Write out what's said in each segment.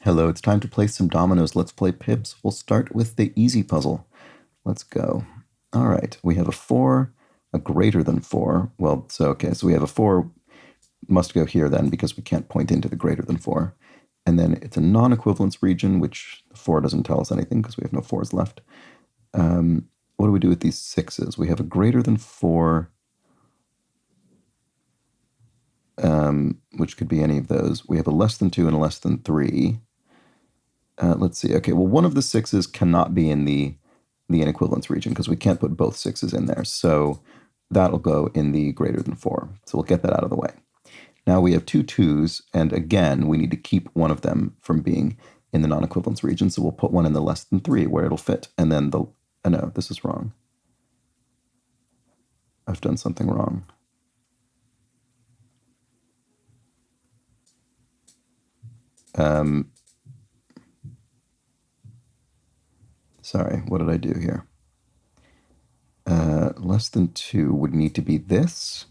Hello, it's time to play some dominoes. Let's play pips. We'll start with the easy puzzle. Let's go. All right, we have a 4, a greater than 4. Well, so we have a 4 must go here then because we can't point into the greater than 4. And then it's a non-equivalence region, which 4 doesn't tell us anything because we have no 4s left. What do we do with these 6s? We have a greater than 4, which could be any of those. We have a less than 2 and a less than 3. Let's see. Okay, well, one of the 6s cannot be in the inequivalence region because we can't put both 6s in there. So that'll go in the greater than 4. So we'll get that out of the way. Now we have 2 2s, and again, we need to keep one of them from being in the non-equivalence region. So we'll put one in the less than 3 where it'll fit. And then no, this is wrong. I've done something wrong. Sorry, what did I do here? Less than 2 would need to be this.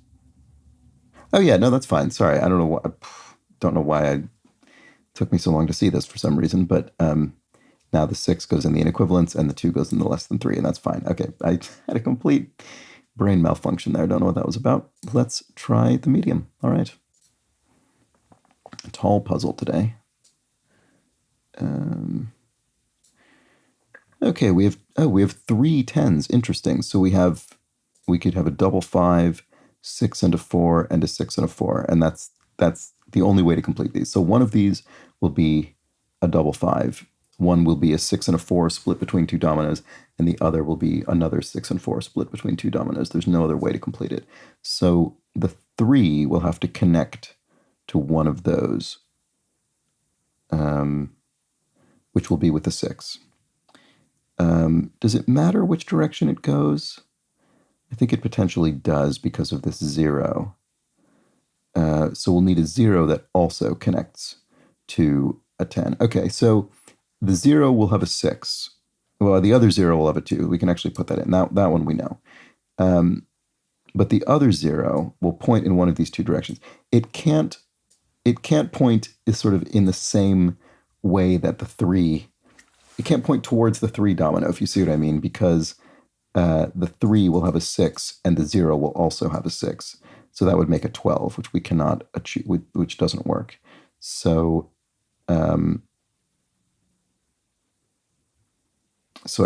Oh yeah, no, that's fine. Sorry, I don't know why it took me so long to see this for some reason, but now the 6 goes in the inequivalence and the 2 goes in the less than 3, and that's fine. Okay, I had a complete brain malfunction there. Don't know what that was about. Let's try the medium. All right. A tall puzzle today. Okay, we have 3 10s. Interesting. So we could have a double 5, 6 and a 4, and a 6 and a 4, and that's the only way to complete these. So one of these will be a double 5. One will be a 6 and a 4 split between 2 dominoes, and the other will be another 6 and 4 split between 2 dominoes. There's no other way to complete it. So the 3 will have to connect to one of those, which will be with the 6. Does it matter which direction it goes? I think it potentially does because of this 0. So we'll need a 0 that also connects to a 10. Okay, so the 0 will have a 6. Well, the other 0 will have a 2. We can actually put that in. That one we know. But the other 0 will point in one of these 2 directions. It can't point sort of in the same way that the 3. It can't point towards the 3 domino, if you see what I mean, because the 3 will have a 6 and the 0 will also have a 6. So that would make a 12, which we cannot achieve, which doesn't work. So I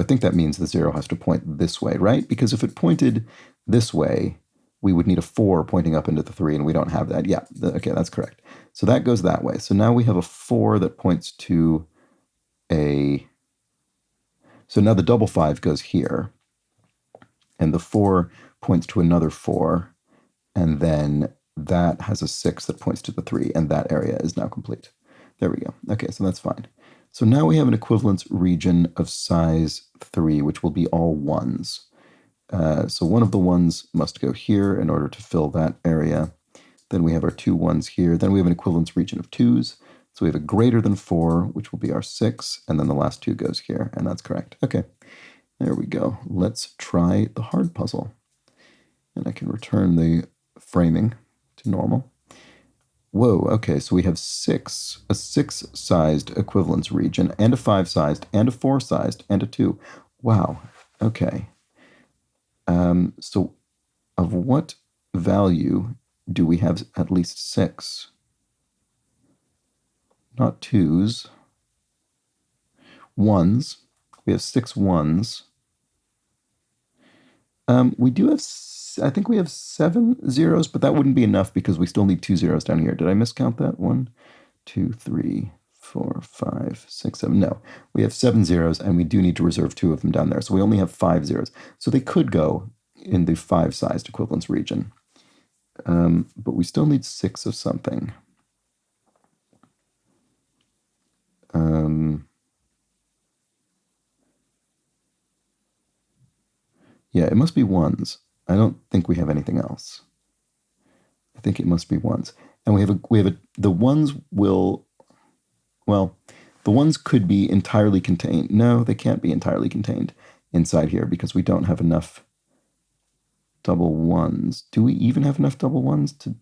think that means the 0 has to point this way, right? Because if it pointed this way, we would need a 4 pointing up into the 3, and we don't have that. Yeah, okay, that's correct. So that goes that way. So now we have a 4 that points to a... So now the double 5 goes here, and the 4 points to another 4, and then that has a 6 that points to the 3, and that area is now complete. There we go. Okay, so that's fine. So now we have an equivalence region of size 3, which will be all 1s. So one of the 1s must go here in order to fill that area. Then we have our 2 1s here. Then we have an equivalence region of 2s. So we have a greater than 4, which will be our 6, and then the last 2 goes here, and that's correct. Okay, there we go. Let's try the hard puzzle. And I can return the framing to normal. Whoa, okay, so we have a 6-sized equivalence region, and a 5-sized, and a 4-sized, and a 2. Wow, okay. So of what value do we have at least 6? Not 2s. 1s. We have 6 1s. We do have, I think we have 7 zeros, but that wouldn't be enough because we still need 2 zeros down here. Did I miscount that? 1, 2, 3, 4, 5, 6, 7. No, we have 7 zeros, and we do need to reserve 2 of them down there. So we only have 5 zeros. So they could go in the 5-sized equivalence region. But we still need 6 of something. Yeah, it must be 1s. I don't think we have anything else. I think it must be 1s. And the 1s will, well, the 1s could be entirely contained. No, they can't be entirely contained inside here because we don't have enough double 1s. Do we even have enough double 1s to...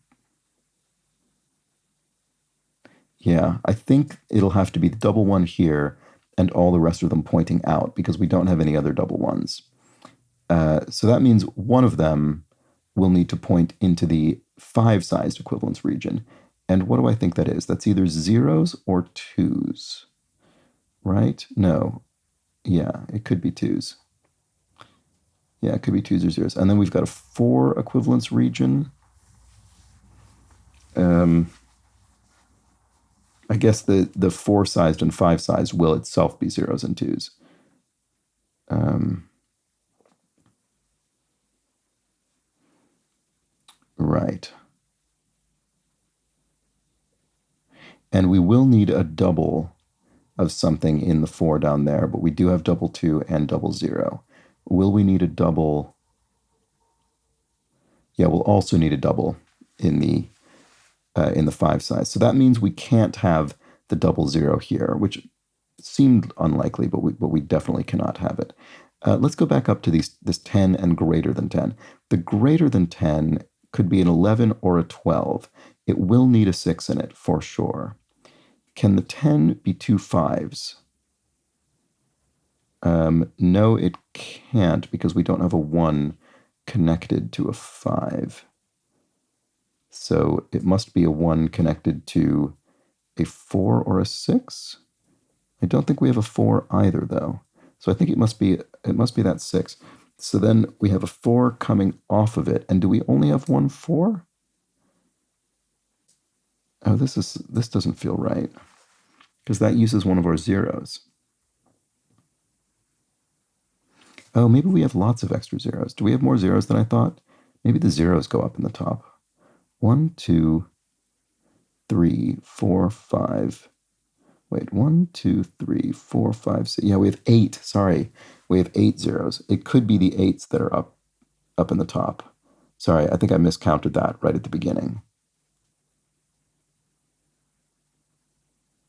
Yeah, I think it'll have to be the double one here and all the rest of them pointing out because we don't have any other double ones. So that means one of them will need to point into the 5-sized equivalence region. And what do I think that is? That's either zeros or twos, right? No. Yeah, it could be twos. Yeah, it could be twos or zeros. And then we've got a 4 equivalence region. I guess the 4-sized and 5-sized will itself be zeros and twos. Right. And we will need a double of something in the 4 down there, but we do have double 2 and double 0. Will we need a double? Yeah, we'll also need a double in the 5 size. So that means we can't have the double 0 here, which seemed unlikely, but we definitely cannot have it. Let's go back up to this 10 and greater than 10. The greater than 10 could be an 11 or a 12. It will need a 6 in it for sure. Can the 10 be 2 5s? No, it can't because we don't have a 1 connected to a 5. So it must be a 1 connected to a 4 or a 6. I don't think we have a 4 either, though. So I think it must be that 6. So then we have a 4 coming off of it. And do we only have one 4? Oh, this doesn't feel right because that uses one of our zeros. Oh, maybe we have lots of extra zeros. Do we have more zeros than I thought? Maybe the zeros go up in the top. 1, 2, 3, 4, 5. Wait, 1, 2, 3, 4, 5, 6. Yeah, we have 8. Sorry, we have 8 zeros. It could be the 8s that are up in the top. Sorry, I think I miscounted that right at the beginning.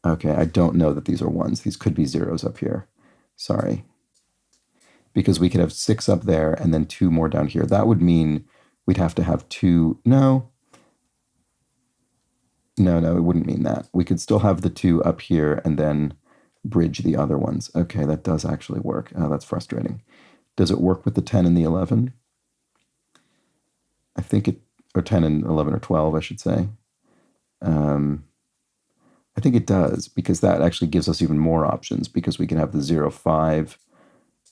Okay, I don't know that these are 1s. These could be zeros up here. Sorry. Because we could have 6 up there and then 2 more down here. That would mean we'd have to have 2. No, it wouldn't mean that. We could still have the 2 up here and then bridge the other ones. Okay, that does actually work. Oh, that's frustrating. Does it work with the 10 and the 11? I think it, or 10 and 11 or 12, I should say. I think it does because that actually gives us even more options because we can have the 0, 5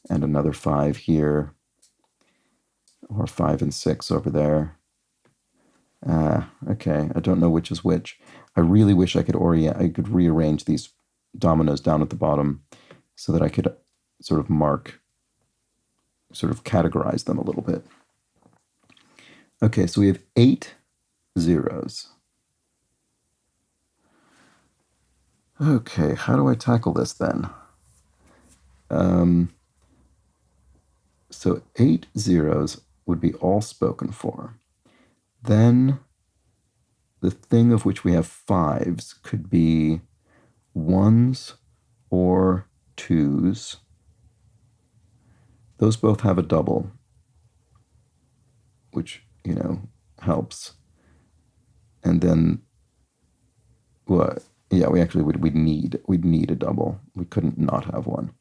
and another 5 here or 5 and 6 over there. Okay, I don't know which is which. I really wish I could rearrange these dominoes down at the bottom so that I could sort of categorize them a little bit. Okay, so we have 8 zeros. Okay, how do I tackle this then? So 8 zeros would be all spoken for. Then the thing of which we have 5s could be 1s or 2s. Those both have a double, which, helps. And then, well, yeah, we'd need a double. We couldn't not have one.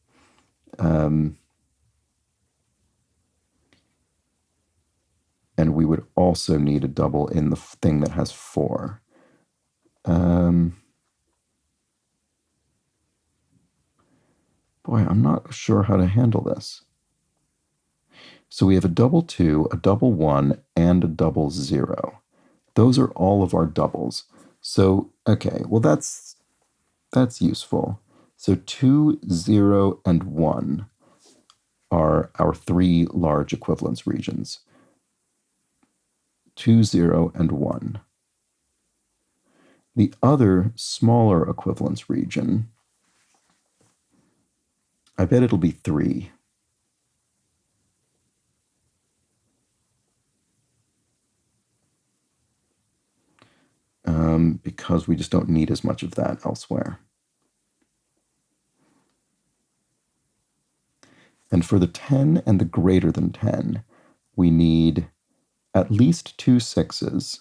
And we would also need a double in the thing that has 4. Boy, I'm not sure how to handle this. So we have a double 2, a double 1, and a double 0. Those are all of our doubles. So, okay, well, that's useful. So 2, 0, and 1 are our 3 large equivalence regions. 2, 0, and 1. The other smaller equivalence region, I bet it'll be 3. Because we just don't need as much of that elsewhere. And for the 10 and the greater than 10, we need at least 2 6s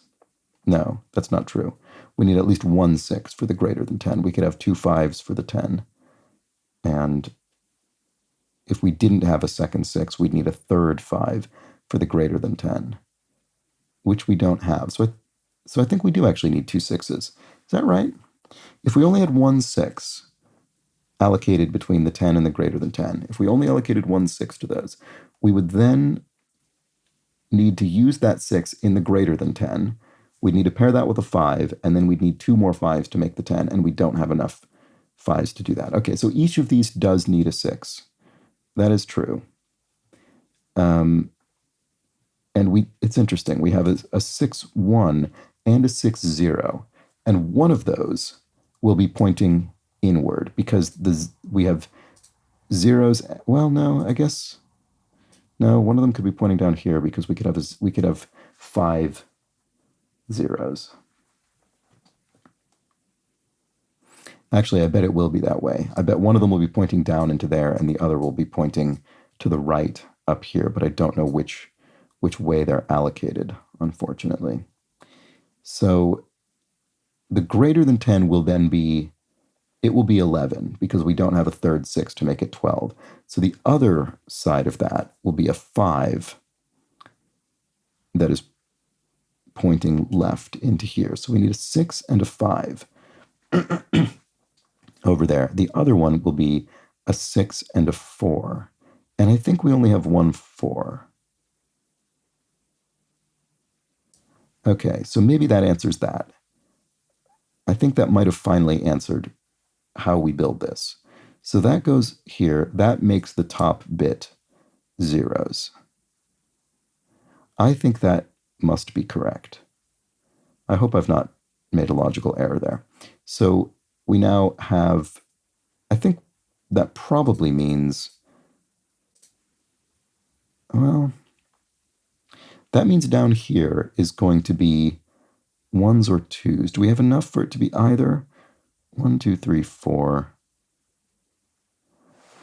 No, that's not true. We need at least 1 6 for the greater than 10. We could have 2 5s for the 10. And if we didn't have a second 6, we'd need a third 5 for the greater than 10, which we don't have. So I think we do actually need 2 6s. Is that right? If we only had 1 6 allocated between the 10 and the greater than 10, if we only allocated 1 6 to those, we would then need to use that 6 in the greater than 10. We'd need to pair that with a 5, and then we'd need 2 more 5s to make the 10, and we don't have enough 5s to do that. Okay, so each of these does need a 6. That is true. And it's interesting. We have a 6 1 and a 6 0, and one of those will be pointing inward because we have zeros. Well, no, I guess no. One of them could be pointing down here because we could have 5 zeros. Actually, I bet it will be that way. I bet one of them will be pointing down into there, and the other will be pointing to the right up here. But I don't know which way they're allocated, unfortunately. So the greater than 10 will then be, it will be 11 because we don't have a third 6 to make it 12. So the other side of that will be a 5 that is pointing left into here. So we need a 6 and a 5 over there. The other one will be a 6 and a 4. And I think we only have 1 4. Okay, so maybe that answers that. I think that might have finally answered how we build this. So that goes here. That makes the top bit zeros. I think that must be correct. I hope I've not made a logical error there. So we now have, I think that probably means, well, that means down here is going to be 1s or 2s. Do we have enough for it to be either 1, 2, 3, 4,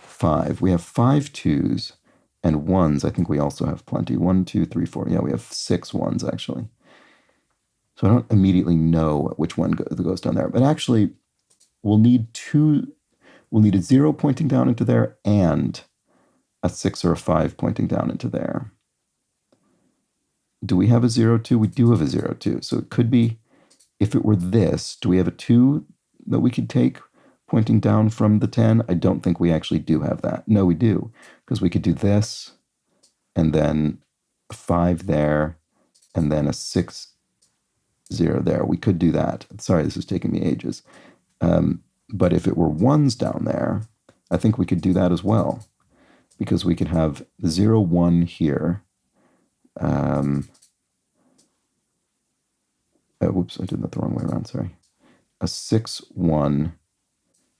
5? We have 5 2s and 1s. I think we also have plenty. 1, 2, 3, 4. Yeah, we have 6 1s actually. So I don't immediately know which one goes down there. But actually, we'll need a 0 pointing down into there and a 6 or a 5 pointing down into there. Do we have a 0, 2? We do have a 0, 2. So it could be, if it were this, do we have a 2 that we could take pointing down from the 10? I don't think we actually do have that. No, we do, because we could do this, and then a 5 there, and then a 6, 0 there. We could do that. Sorry, this is taking me ages. But if it were 1s down there, I think we could do that as well, because we could have 0, 1 here. Whoops, I did that the wrong way around, sorry. A 6, 1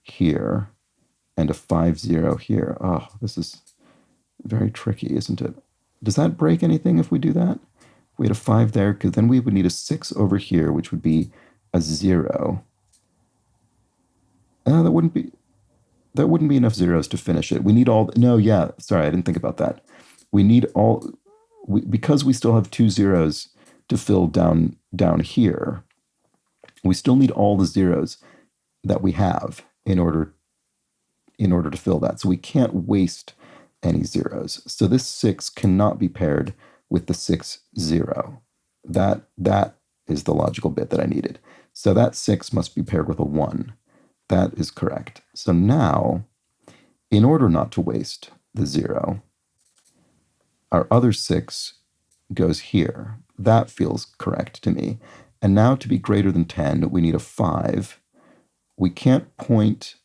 here, and a 5, 0 here. Oh, this is very tricky, isn't it? Does that break anything if we do that? We had a 5 there, because then we would need a 6 over here, which would be a 0. That wouldn't be enough zeros to finish it. We need all, no, yeah, sorry, I didn't think about that. We need all, because we still have 2 zeros to fill down here, we still need all the zeros that we have in order to fill that. So we can't waste any zeros. So this 6 cannot be paired with the 6, 0. That is the logical bit that I needed. So that 6 must be paired with a 1. That is correct. So now, in order not to waste the 0, our other 6 goes here. That feels correct to me. And now to be greater than 10, we need a 5. We can't point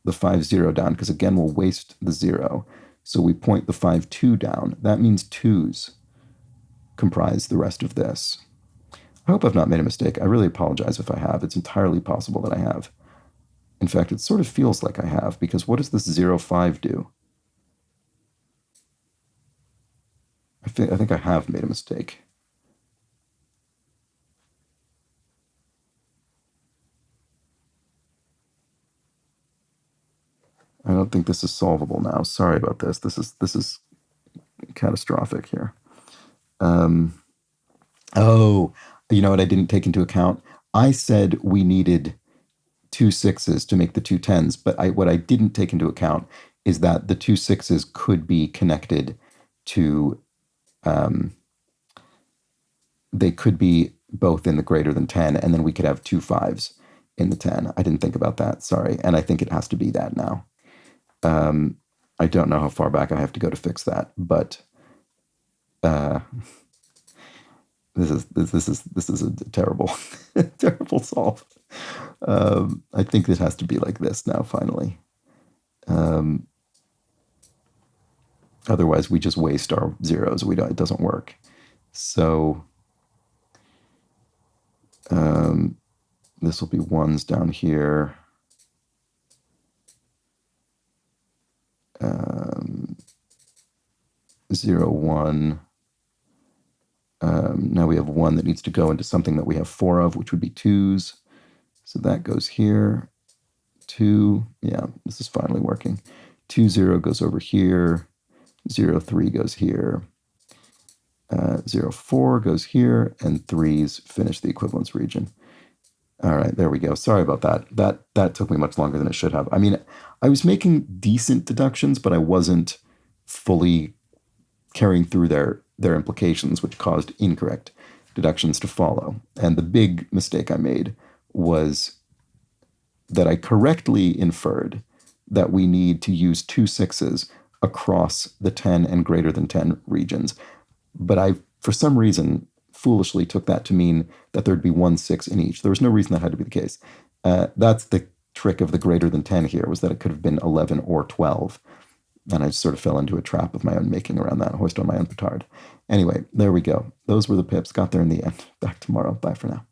the 5, 0 down because, again, we'll waste the 0. So we point the 5, 2 down. That means 2s comprise the rest of this. I hope I've not made a mistake. I really apologize if I have. It's entirely possible that I have. In fact, it sort of feels like I have, because what does this 0, 5 do? I think I have made a mistake. I don't think this is solvable now. Sorry about this. This is catastrophic here. Oh, You know what I didn't take into account? I said we needed 2 6s to make the 2 10s, but what I didn't take into account is that the 2 6s could be connected to, they could be both in the greater than 10, and then we could have 2 5s in the 10. I didn't think about that, sorry. And I think it has to be that now. I don't know how far back I have to go to fix that, but this is a terrible, terrible solve. I think it has to be like this now, finally. Otherwise, we just waste our zeros. It doesn't work. So this will be 1s down here. 0 1. Now we have 1 that needs to go into something that we have 4 of, which would be 2s. So that goes here. 2, yeah, this is finally working. 2 0 goes over here. 0 3 goes here. 0 4 goes here, and 3s finish the equivalence region. All right, there we go. Sorry about that. That took me much longer than it should have. I mean, I was making decent deductions, but I wasn't fully carrying through their implications, which caused incorrect deductions to follow. And the big mistake I made was that I correctly inferred that we need to use 2 6s across the 10 and greater than 10 regions. But I, for some reason, foolishly took that to mean that there'd be 1 6 in each. There was no reason that had to be the case. That's the trick of the greater than 10 here, was that it could have been 11 or 12. And I just sort of fell into a trap of my own making around that, hoist on my own petard. Anyway, there we go. Those were the pips. Got there in the end. Back tomorrow. Bye for now.